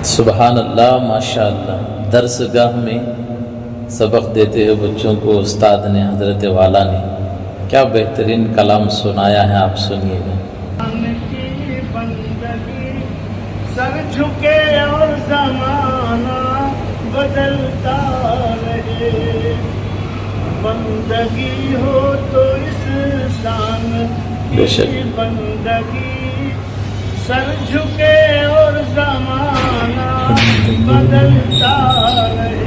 سبحان اللہ، ماشاء اللہ۔ درس گاہ میں سبق دیتے ہوئے بچوں کو استاد نے، حضرت والا نے کیا بہترین کلام سنایا ہے، آپ سنیے گا۔ کی بندگی سر جھکے اور زمانہ بدلتا رہے، بندگی ہو تو اس شان بے شک۔ کی بندگی سر جھکے اور زمانہ بدلتا رہے،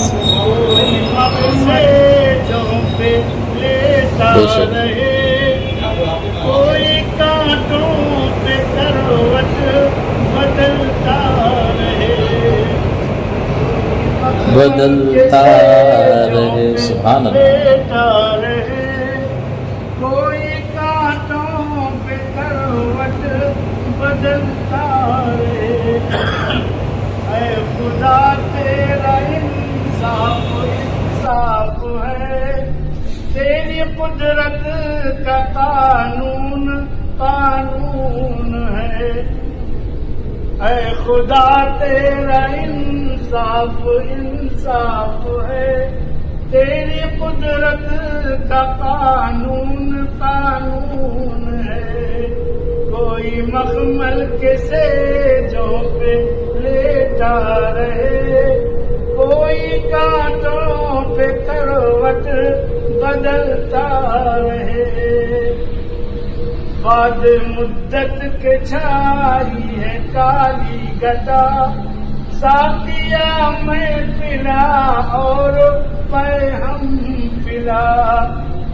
کوئی مقصدوں پہ لیتا بے شک۔ رہے، کوئی کانٹوں پہ کروٹ بدلتا رہے، بدلتا رہے، سبحان اللہ۔ لیتا رہے، کوئی کانٹوں پہ کروٹ بدلتا رہے۔ اے خدا تیرا انصاف انصاف ہے، تیری قدرت کا قانون قانون ہے۔ اے خدا تیرا انصاف انصاف ہے، تیری قدرت کا قانون قانون ہے۔ کوئی مخمل کے سیجوں پہ لیٹا رہے، کوئی کانٹوں پہ کروٹ بدلتا رہے، بعد مدت کے چھائی ہے کالی گدا، ساتھیا میں پلا اور پے ہم پلا،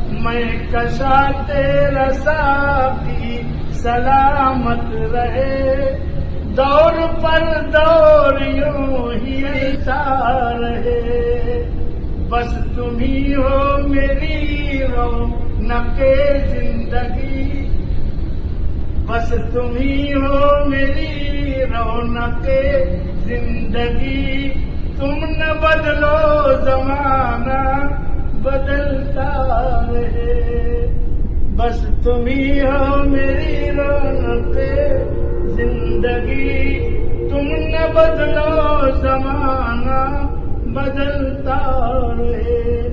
میں کشا تیرا ساتھی سلامت رہے، دور پر دور یوں ہی ایسا رہے، بس تم ہی ہو میری رونق زندگی، بس تم ہی ہو میری رونق زندگی، تم نہ بدلو زمانہ بدلتا رہے، بس تم ہی ہو میری رونق زندگی، تم نہ بدلو زمانہ بدلتا رہے۔